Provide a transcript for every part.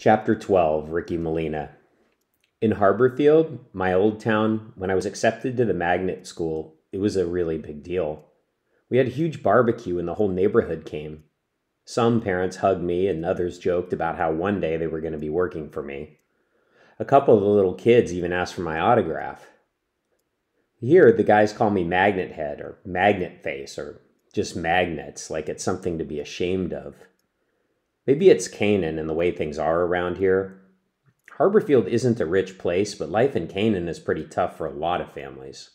Chapter 12, Ricky Molina. In Harborfield, my old town, when I was accepted to the magnet school, it was a really big deal. We had a huge barbecue and the whole neighborhood came. Some parents hugged me and others joked about how one day they were going to be working for me. A couple of the little kids even asked for my autograph. Here, the guys call me Magnet Head or Magnet Face or just Magnets, like it's something to be ashamed of. Maybe it's Canaan and the way things are around here. Harborfield isn't a rich place, but life in Canaan is pretty tough for a lot of families.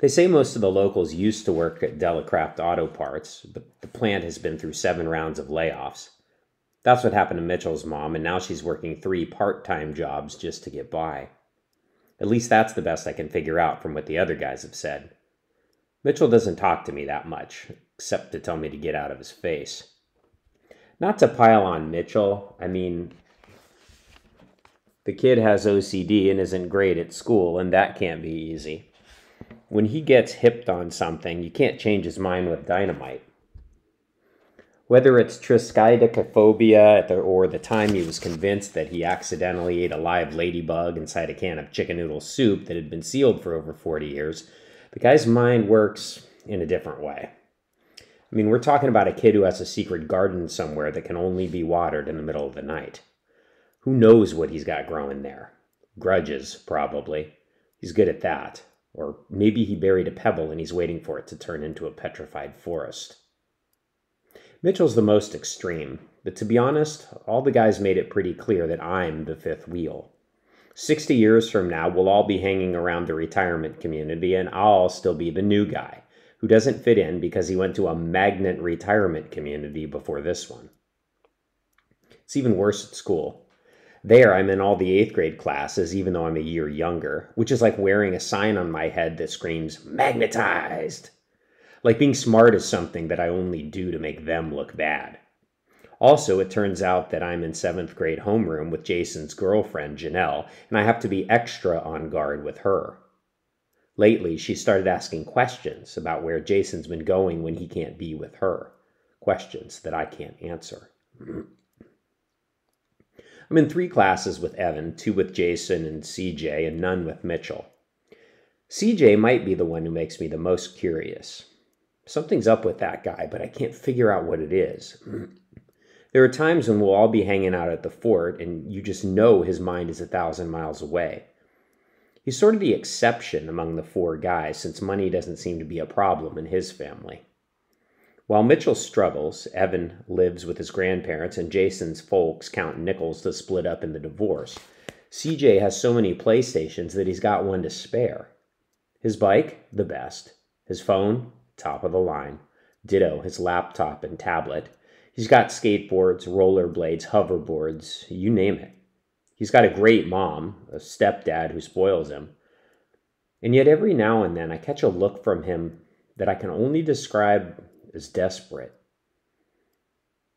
They say most of the locals used to work at Delacraft Auto Parts, but the plant has been through 7 rounds of layoffs. That's what happened to Mitchell's mom, and now she's working 3 part-time jobs just to get by. At least that's the best I can figure out from what the other guys have said. Mitchell doesn't talk to me that much, except to tell me to get out of his face. Not to pile on Mitchell, I mean, the kid has OCD and isn't great at school, and that can't be easy. When he gets hipped on something, you can't change his mind with dynamite. Whether it's triskaidekaphobia or the time he was convinced that he accidentally ate a live ladybug inside a can of chicken noodle soup that had been sealed for over 40 years, the guy's mind works in a different way. I mean, we're talking about a kid who has a secret garden somewhere that can only be watered in the middle of the night. Who knows what he's got growing there? Grudges, probably. He's good at that. Or maybe he buried a pebble and he's waiting for it to turn into a petrified forest. Mitchell's the most extreme, but to be honest, all the guys made it pretty clear that I'm the fifth wheel. 60 years from now, we'll all be hanging around the retirement community and I'll still be the new guy who doesn't fit in because he went to a magnet retirement community before this one. It's even worse at school. There, I'm in all the 8th grade classes, even though I'm a year younger, which is like wearing a sign on my head that screams, magnetized! Like being smart is something that I only do to make them look bad. Also, it turns out that I'm in 7th grade homeroom with Jason's girlfriend, Janelle, and I have to be extra on guard with her. Lately, she started asking questions about where Jason's been going when he can't be with her. Questions that I can't answer. I'm in 3 classes with Evan, 2 with Jason and CJ, and none with Mitchell. CJ might be the one who makes me the most curious. Something's up with that guy, but I can't figure out what it is. There are times when we'll all be hanging out at the fort, and you just know his mind is 1,000 miles away. He's sort of the exception among the 4 guys, since money doesn't seem to be a problem in his family. While Mitchell struggles, Evan lives with his grandparents, and Jason's folks count nickels to split up in the divorce. CJ has so many PlayStations that he's got one to spare. His bike, the best. His phone, top of the line. Ditto his laptop and tablet. He's got skateboards, rollerblades, hoverboards, you name it. He's got a great mom, a stepdad who spoils him. And yet every now and then I catch a look from him that I can only describe as desperate.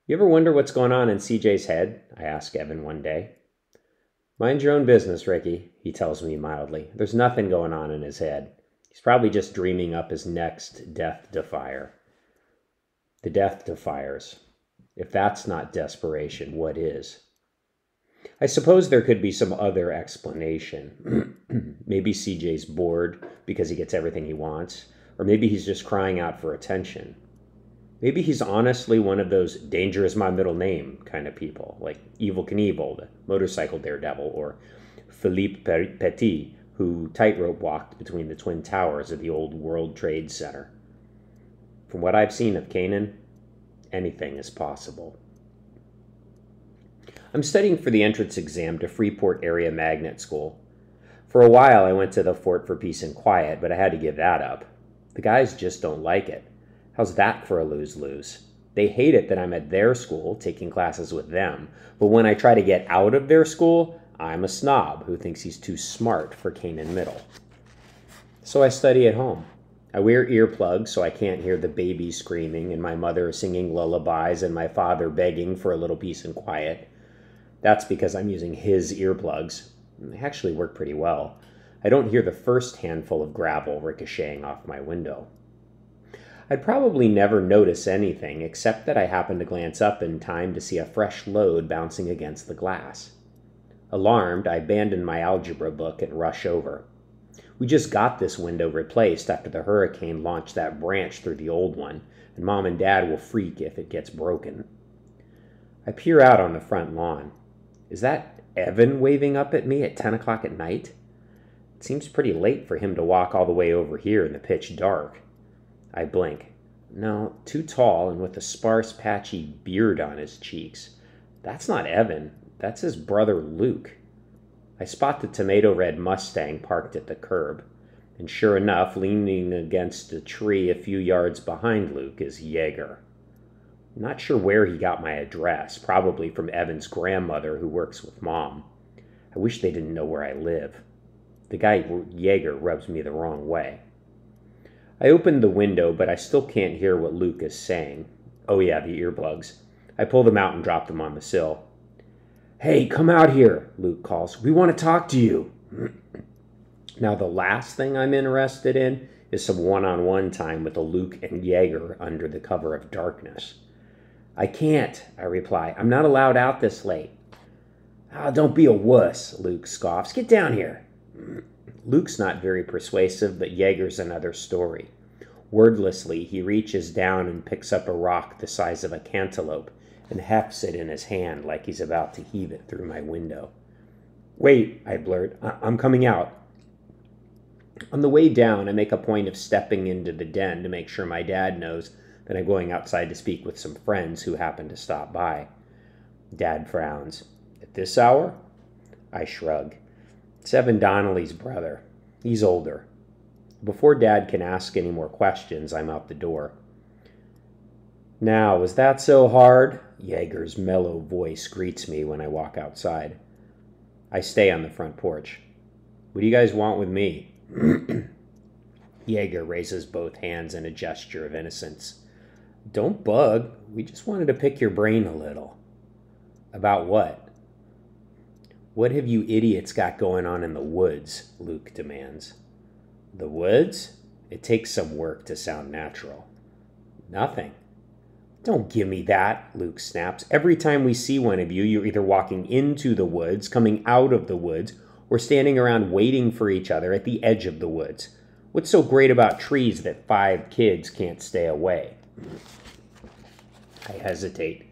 You ever wonder what's going on in CJ's head? I ask Evan one day. Mind your own business, Ricky, he tells me mildly. There's nothing going on in his head. He's probably just dreaming up his next death defier. The death defiers. If that's not desperation, what is? I suppose there could be some other explanation. Maybe CJ's bored because he gets everything he wants, or maybe he's just crying out for attention. Maybe he's honestly one of those danger is my middle name kind of people, like Evel Knievel, the motorcycle daredevil, or Philippe Petit, who tightrope walked between the Twin Towers of the old World Trade Center. From what I've seen of Canaan, anything is possible. I'm studying for the entrance exam to Freeport Area Magnet School. For a while, I went to the Fort for Peace and Quiet, but I had to give that up. The guys just don't like it. How's that for a lose-lose? They hate it that I'm at their school, taking classes with them, but when I try to get out of their school, I'm a snob who thinks he's too smart for Canaan Middle. So I study at home. I wear earplugs so I can't hear the baby screaming and my mother singing lullabies and my father begging for a little peace and quiet. That's because I'm using his earplugs. They actually work pretty well. I don't hear the first handful of gravel ricocheting off my window. I'd probably never notice anything except that I happened to glance up in time to see a fresh load bouncing against the glass. Alarmed, I abandon my algebra book and rush over. We just got this window replaced after the hurricane launched that branch through the old one, and Mom and Dad will freak if it gets broken. I peer out on the front lawn. Is that Evan waving up at me at 10 o'clock at night? It seems pretty late for him to walk all the way over here in the pitch dark. I blink. No, too tall and with a sparse, patchy beard on his cheeks. That's not Evan. That's his brother Luke. I spot the tomato-red Mustang parked at the curb, and sure enough, leaning against a tree a few yards behind Luke is Jaeger. I'm not sure where he got my address, probably from Evan's grandmother who works with Mom. I wish they didn't know where I live. The guy Jaeger rubs me the wrong way. I opened the window, but I still can't hear what Luke is saying. Oh yeah, the earplugs. I pull them out and drop them on the sill. Hey, come out here, Luke calls. We want to talk to you. Now, the last thing I'm interested in is some one-on-one time with Luke and Jaeger under the cover of darkness. I can't, I reply. I'm not allowed out this late. Oh, don't be a wuss, Luke scoffs. Get down here. Luke's not very persuasive, but Jaeger's another story. Wordlessly, he reaches down and picks up a rock the size of a cantaloupe and hefts it in his hand like he's about to heave it through my window. Wait, I blurt. I'm coming out. On the way down, I make a point of stepping into the den to make sure my dad knows that I'm going outside to speak with some friends who happen to stop by. Dad frowns. At this hour? I shrug. It's Evan Donnelly's brother. He's older. Before Dad can ask any more questions, I'm out the door. Now, was that so hard? Jaeger's mellow voice greets me when I walk outside. I stay on the front porch. What do you guys want with me? Jaeger raises both hands in a gesture of innocence. Don't bug. We just wanted to pick your brain a little. About what? What have you idiots got going on in the woods? Luke demands. The woods? It takes some work to sound natural. Nothing. Don't give me that, Luke snaps. Every time we see one of you, you're either walking into the woods, coming out of the woods, or standing around waiting for each other at the edge of the woods. What's so great about trees that 5 kids can't stay away? I hesitate.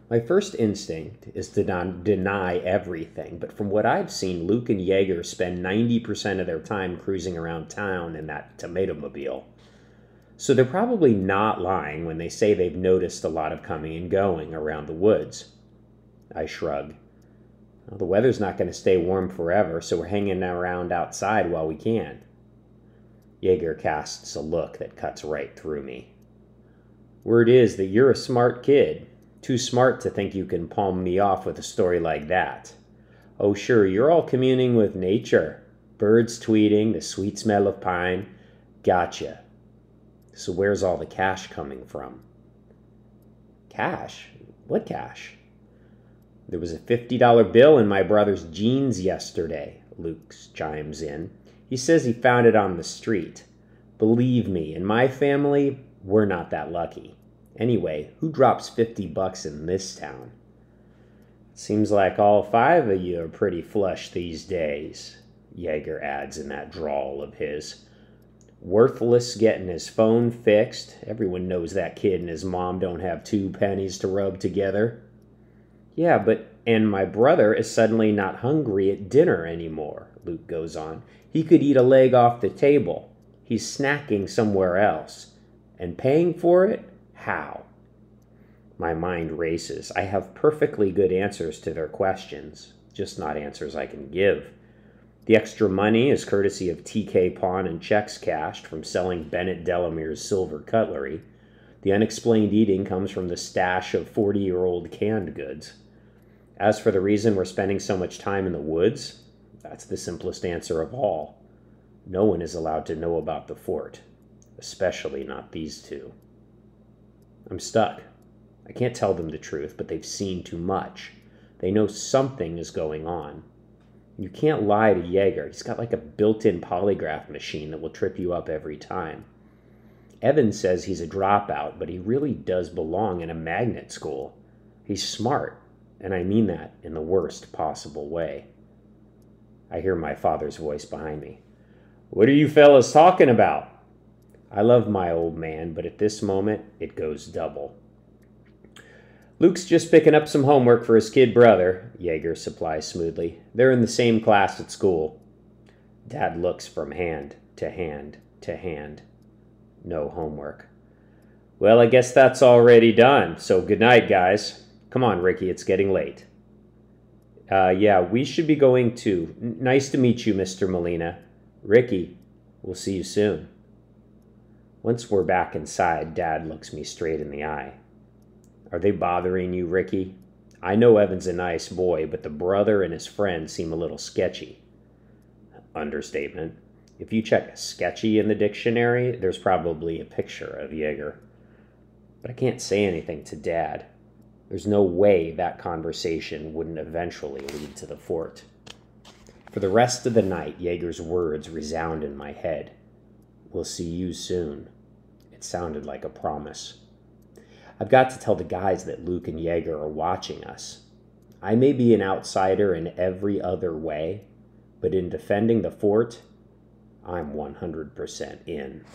My first instinct is to deny everything, but from what I've seen, Luke and Jaeger spend 90% of their time cruising around town in that tomato-mobile. So they're probably not lying when they say they've noticed a lot of coming and going around the woods. I shrug. Well, the weather's not going to stay warm forever, so we're hanging around outside while we can. Jaeger casts a look that cuts right through me. Word is that you're a smart kid. Too smart to think you can palm me off with a story like that. Oh, sure, you're all communing with nature. Birds tweeting, the sweet smell of pine. Gotcha. So where's all the cash coming from? Cash? What cash? There was a $50 bill in my brother's jeans yesterday, Luke chimes in. He says he found it on the street. Believe me, in my family, we're not that lucky. Anyway, who drops $50 in this town? Seems like all 5 of you are pretty flush these days, Jaeger adds in that drawl of his. Worthless getting his phone fixed. Everyone knows that kid and his mom don't have 2 pennies to rub together. Yeah, and my brother is suddenly not hungry at dinner anymore, Luke goes on. He could eat a leg off the table. He's snacking somewhere else. And paying for it? How? My mind races. I have perfectly good answers to their questions, just not answers I can give. The extra money is courtesy of TK Pawn and checks cashed from selling Bennett Delamere's silver cutlery. The unexplained eating comes from the stash of 40-year-old canned goods. As for the reason we're spending so much time in the woods, that's the simplest answer of all. No one is allowed to know about the fort, especially not these 2. I'm stuck. I can't tell them the truth, but they've seen too much. They know something is going on. You can't lie to Jaeger. He's got like a built-in polygraph machine that will trip you up every time. Evan says he's a dropout, but he really does belong in a magnet school. He's smart, and I mean that in the worst possible way. I hear my father's voice behind me. What are you fellas talking about? I love my old man, but at this moment, it goes double. Luke's just picking up some homework for his kid brother, Yeager supplies smoothly. They're in the same class at school. Dad looks from hand to hand to hand. No homework. Well, I guess that's already done, so good night, guys. Come on, Ricky, it's getting late. Yeah, we should be going too. Nice to meet you, Mr. Molina. Ricky, we'll see you soon. Once we're back inside, Dad looks me straight in the eye. Are they bothering you, Ricky? I know Evan's a nice boy, but the brother and his friend seem a little sketchy. Understatement. If you check sketchy in the dictionary, there's probably a picture of Yeager. But I can't say anything to Dad. There's no way that conversation wouldn't eventually lead to the fort. For the rest of the night, Yeager's words resound in my head. We'll see you soon. It sounded like a promise. I've got to tell the guys that Luke and Yeager are watching us. I may be an outsider in every other way, but in defending the fort, I'm 100% in.